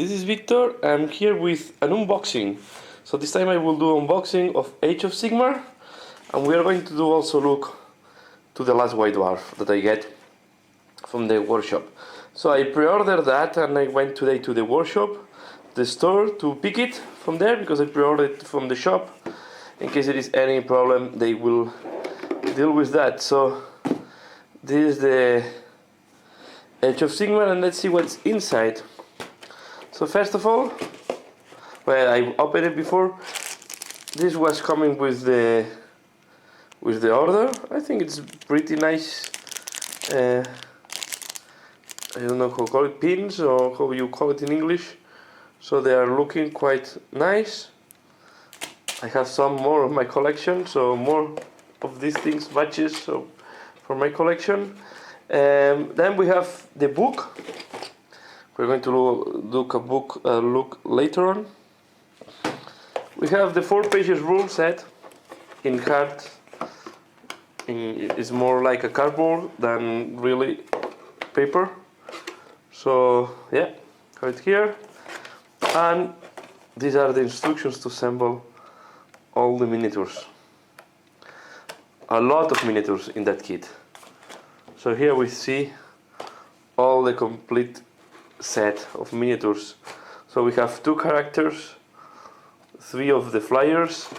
this is Victor. I'm here with an unboxing. So this time I will do unboxing of Age of Sigmar, and we are going to do also look to the last white dwarf that I get from the workshop. So I pre-ordered that and I went today to the workshop, the store, to pick it from there because I pre-ordered it from the shop. In case there is any problem, they will deal with that. So this is the Age of Sigmar, and let's see what's inside. So first of all, well, I opened it before. This was coming with the order. I think it's pretty nice. I don't know how to call it, pins or how you call it in English. So they are looking quite nice. I have some more of my collection, so more of these things, batches, so for my collection. Then we have the book. We're going to look a book look later on. We have the 4 pages rule set in card. It's more like a cardboard than really paper. So yeah, have it here. And these are the instructions to assemble all the miniatures. A lot of miniatures in that kit. So here we see all the complete set of miniatures. So we have 2 characters, 3 of the flyers,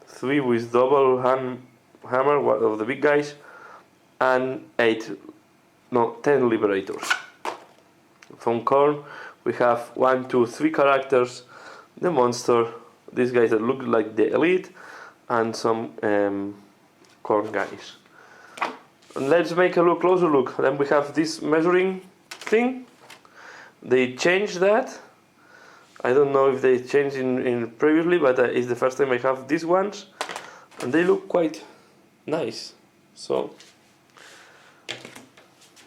3 with double hammer, one of the big guys, and 10 liberators. From Korn we have 1, 2, 3 characters, the monster, these guys that look like the elite, and some Korn guys. And let's make a closer look. Then we have this measuring thing. They changed that. I don't know if they changed in previously, but it's the first time I have these ones, and they look quite nice. So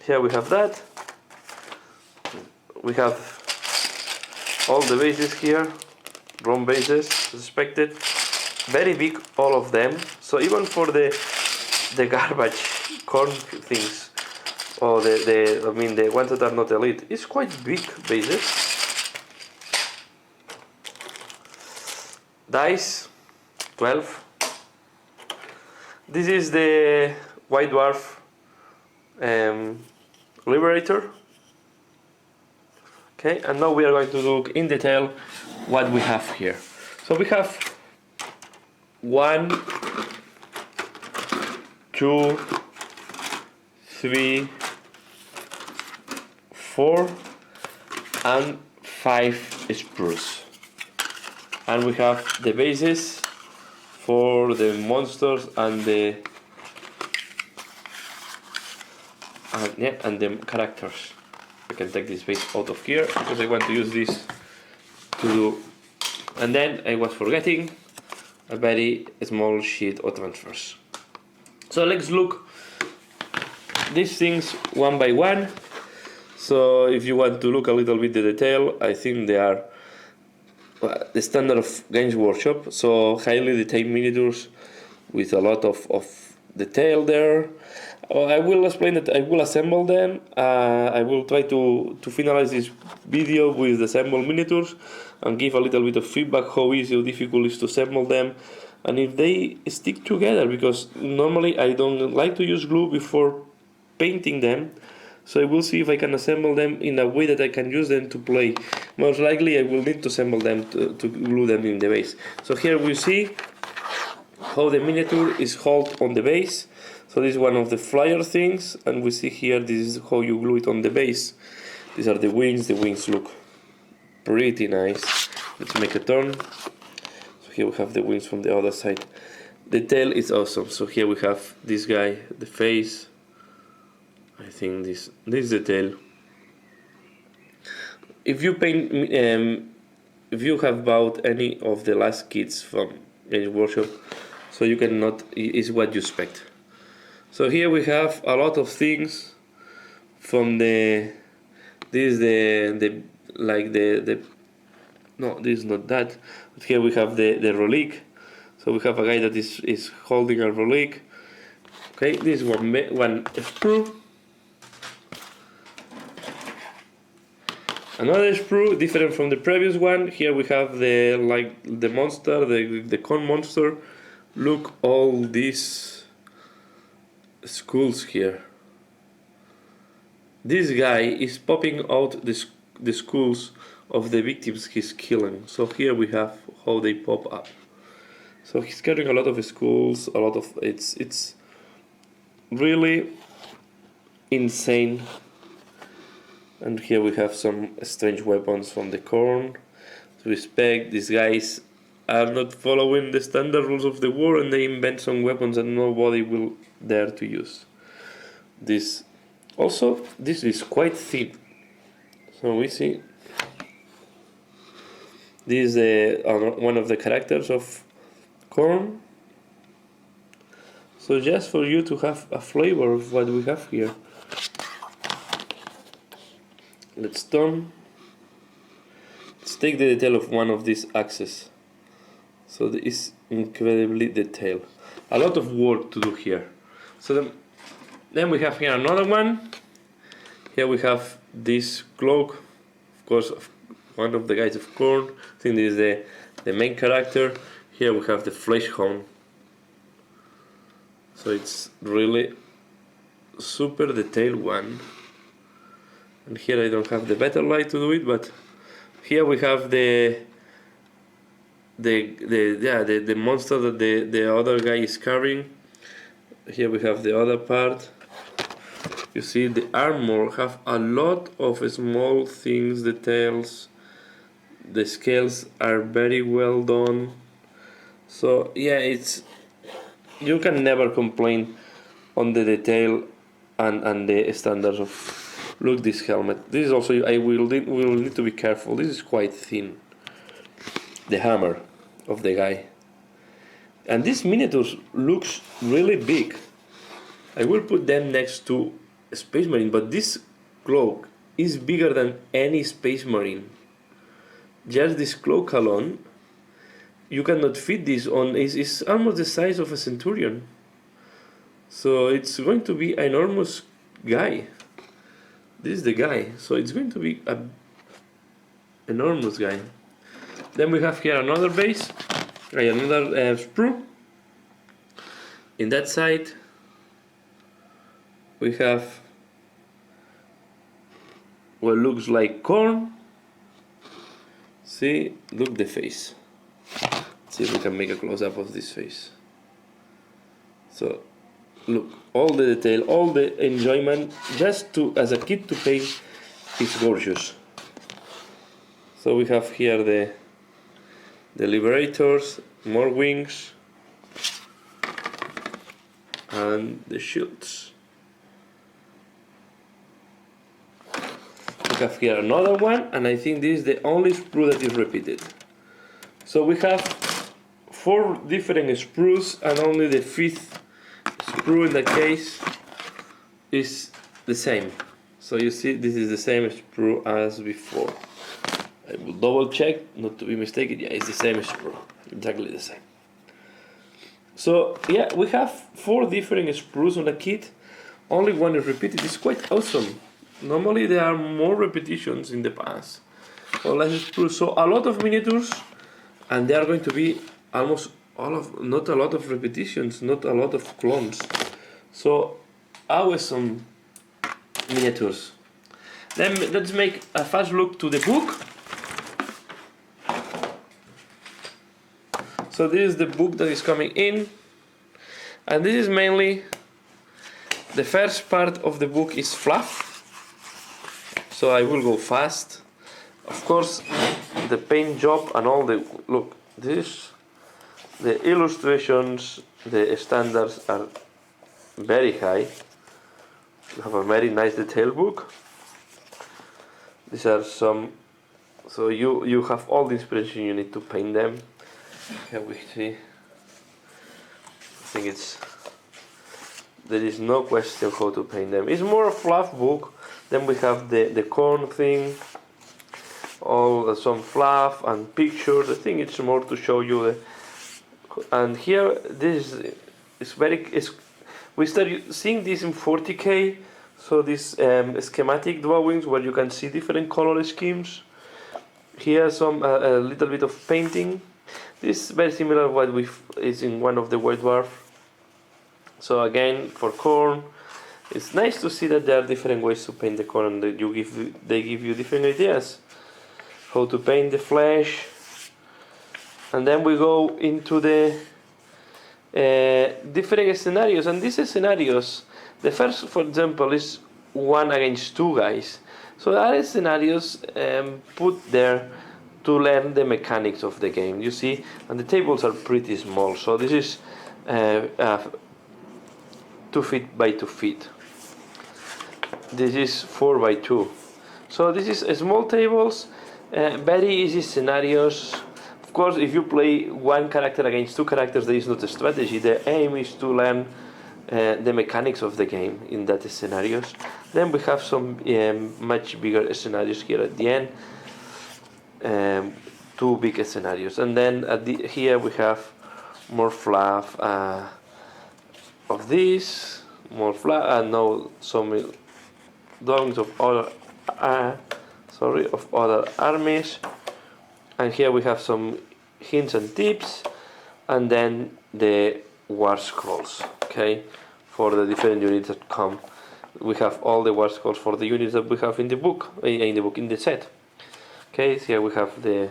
here we have that. We have all the bases here, ROM bases, suspected, very big, all of them. So even for the garbage corn things, or the ones that are not elite, it's quite big bases. Dice, 12. This is the White Dwarf Liberator. Okay, and now we are going to look in detail what we have here. So we have 1, 2, 3, 4, and 5 sprues. And we have the bases for the monsters and the characters. I can take this base out of here because I want to use this to do. And then I was forgetting a very small sheet of transfers. So let's look these things one by one. So if you want to look a little bit the detail, I think they are the standard of Games Workshop. So highly detailed miniatures with a lot of detail there. I will explain that I will assemble them. I will try to finalize this video with the assembled miniatures and give a little bit of feedback how easy or difficult it is to assemble them, and if they stick together, because normally I don't like to use glue before painting them. So I will see if I can assemble them in a way that I can use them to play. Most likely I will need to assemble them to glue them in the base. So here we see how the miniature is held on the base. So this is one of the flyer things, and we see here this is how you glue it on the base. These are the wings look pretty nice. Let's make a turn. So here we have the wings from the other side. The tail is awesome. So here we have this guy, the face. I think this is the tail. If you paint, if you have bought any of the last kits from Age Workshop, so you cannot, is what you expect. So here we have a lot of things from no, this is not that, but here we have the relic. So we have a guy that is holding a relic. Okay, this is one sprue. Another sprue different from the previous one. Here we have the monster, the corn monster. Look all these skulls here. This guy is popping out the skulls of the victims he's killing. So here we have how they pop up. So he's carrying a lot of skulls, a lot of it's really insane. And here we have some strange weapons from the corn. To respect, these guys are not following the standard rules of the war, and they invent some weapons that nobody will dare to use. This is quite thin. So we see this is one of the characters of corn. So just for you to have a flavor of what we have here. Let's take the detail of one of these axes. So this is incredibly detailed. A lot of work to do here. So then we have here another one. Here we have this cloak, of course, of one of the guys of corn. I think this is the main character. Here we have the flesh hound. So it's really super detailed one. And here I don't have the better light to do it, but here we have the monster that the other guy is carrying. Here we have the other part. You see the armor have a lot of small things, details. The scales are very well done. So yeah, you can never complain on the detail and the standards of. Look, this helmet. This is also, I will need to be careful. This is quite thin. The hammer of the guy. And these miniatures looks really big. I will put them next to a Space Marine, but this cloak is bigger than any Space Marine. Just this cloak alone, you cannot fit this on. It's almost the size of a Centurion. So it's going to be an enormous guy. This is the guy, so it's going to be an enormous guy. Then we have here another base, another sprue. In that side, we have what looks like corn. See, look the face. Let's see if we can make a close-up of this face. So. Look, all the detail, all the enjoyment, just as a kid to paint, is gorgeous. So we have here the liberators, more wings, and the shields. We have here another one, and I think this is the only sprue that is repeated. So we have 4 different sprues, and only the 5th sprue in the case is the same. So you see, this is the same sprue as before. I will double check not to be mistaken. Yeah, it's the same sprue, exactly the same. So yeah, we have 4 different sprues on a kit. Only one is repeated. It's quite awesome. Normally there are more repetitions in the past, or less sprues. So a lot of miniatures, and they are going to be almost not a lot of repetitions, not a lot of clones. So awesome miniatures. Then let's make a fast look to the book. So this is the book that is coming in, and this is mainly the first part of the book is fluff. So I will go fast. Of course, the paint job and all the look. The illustrations, the standards are very high. You have a very nice detail book. These are some, so you have all the inspiration you need to paint them. Here we see. I think there is no question how to paint them. It's more a fluff book. Then we have the corn thing, some fluff and pictures. I think it's more to show you and here this is we start seeing this in 40K, So these schematic drawings where you can see different color schemes. Here some a little bit of painting. This is very similar to what is in one of the White Dwarf. So again, for corn, it's nice to see that there are different ways to paint the corn, and that they give you different ideas how to paint the flesh. And then we go into the different scenarios, and these scenarios, the first, for example, is 1 against 2 guys. So there are scenarios put there to learn the mechanics of the game. You see, and the tables are pretty small. So this is 2 feet by 2 feet. This is 4 by 2. So this is small tables, very easy scenarios. Of course, if you play one character against 2 characters, there is not a strategy. The aim is to learn the mechanics of the game in that scenarios. Then we have some much bigger scenarios here at the end. 2 big scenarios, and then here we have more fluff of this, more fluff, and now some drawings of other other armies. And here we have some hints and tips, and then the war scrolls, okay, for the different units that come. We have all the war scrolls for the units that we have in the book, in the set. Okay, so here we have the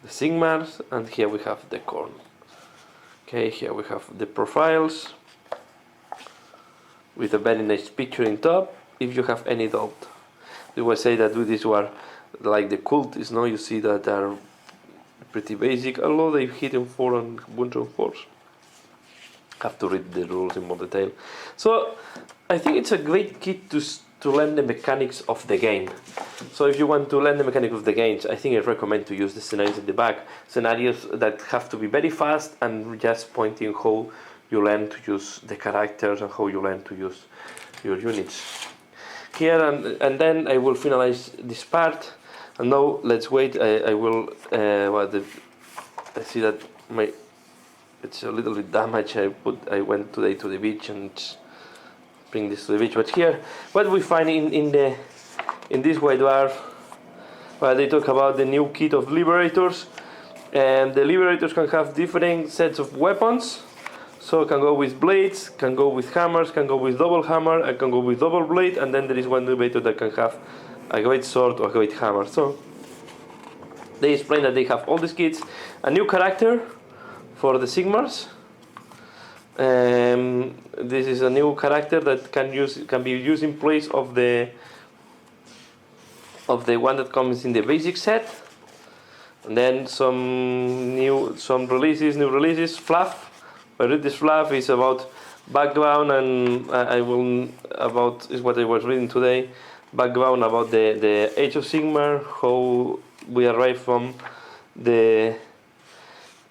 Sigmars, and here we have the corn. Okay, here we have the profiles with a very nice picture in top. If you have any doubt, you will say that these were like the cultists, no? You see that they are pretty basic, although they've hidden 4 and bunch of 4s. Have to read the rules in more detail. So I think it's a great kit to learn the mechanics of the game. So if you want to learn the mechanics of the games, I think I recommend to use the scenarios at the back. Scenarios that have to be very fast and just pointing how you learn to use the characters and how you learn to use your units. Here and then I will finalize this part. And now let's wait. I will. I see that it's a little bit damaged. I went today to the beach and bring this to the beach. But here, what we find in this White Dwarf, they talk about the new kit of Liberators, and the Liberators can have different sets of weapons. So it can go with blades, can go with hammers, can go with double hammer, and can go with double blade, and then there is one Liberator that can have a great sword or a great hammer. So they explain that they have all these kits, a new character for the Sigmars. This is a new character that can be used in place of the one that comes in the basic set. And then some new releases. Fluff. I read this fluff is about background, and is what I was reading today. Background about the Age of Sigmar, how we arrived from the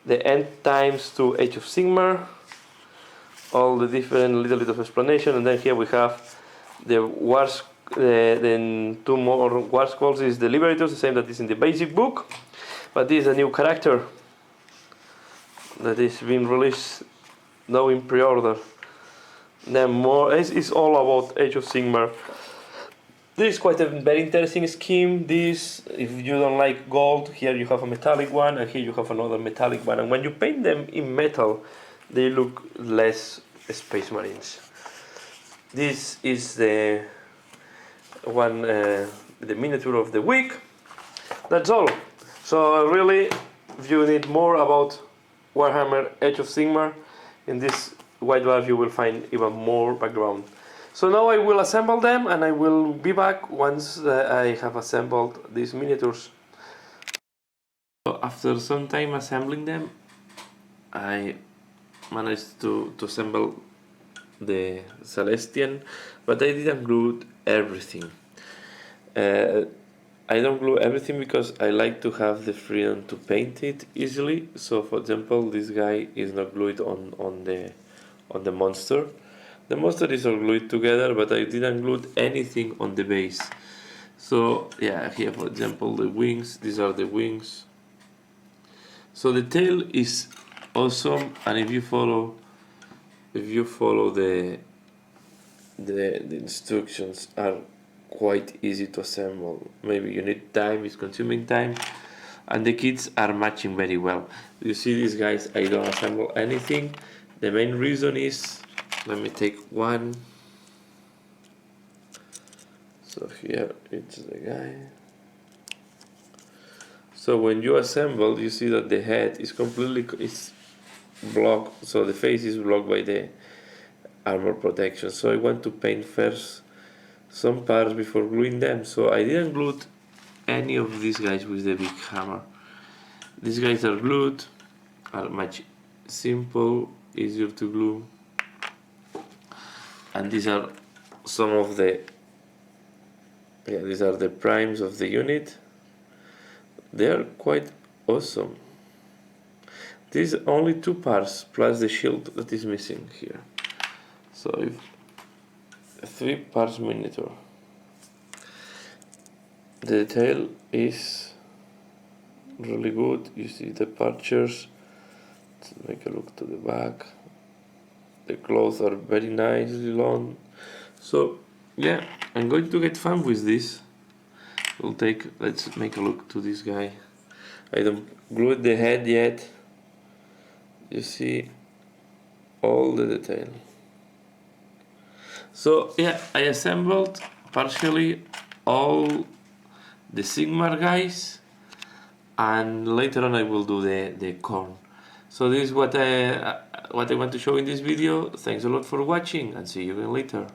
end times to Age of Sigmar. All the different little bit of explanation, and then here we have the wars. Then 2 more war scrolls is the Liberators, the same that is in the basic book, but this is a new character that is being released now in pre-order. Then more is all about Age of Sigmar. This is quite a very interesting scheme. This, if you don't like gold, here you have a metallic one, and here you have another metallic one. And when you paint them in metal, they look less Space Marines. This is the one, the miniature of the week. That's all. So really, if you need more about Warhammer Age of Sigmar, in this White Dwarf you will find even more background. So now I will assemble them, and I will be back once I have assembled these miniatures. So after some time assembling them, I managed to assemble the Celestian, but I didn't glue everything. I don't glue everything because I like to have the freedom to paint it easily. So for example, this guy is not glued on the monster. The monster is all glued together, but I didn't glue anything on the base. So yeah, here for example the wings, these are the wings. So the tail is awesome, and if you follow the the instructions are quite easy to assemble. Maybe you need time, it's consuming time, and the kits are matching very well. You see these guys, I don't assemble anything. The main reason is, let me take one. So here it's the guy. So when you assemble, you see that the head is completely blocked, so the face is blocked by the armor protection. So I want to paint first some parts before gluing them. So I didn't glue any of these guys with the big hammer. These guys are glued, are much simple, easier to glue, and these are some of the these are the primes of the unit. They are quite awesome. These only 2 parts plus the shield that is missing here. So if 3 parts miniature. The detail is really good. You see the pictures. Let's make a look to the back. The clothes are very nicely long. So yeah, I'm going to get fun with this. Let's make a look to this guy. I don't glue the head yet. You see all the detail. So yeah, I assembled partially all the Sigmar guys, and later on I will do the corn. So this is what I want to show in this video. Thanks a lot for watching, and see you again later.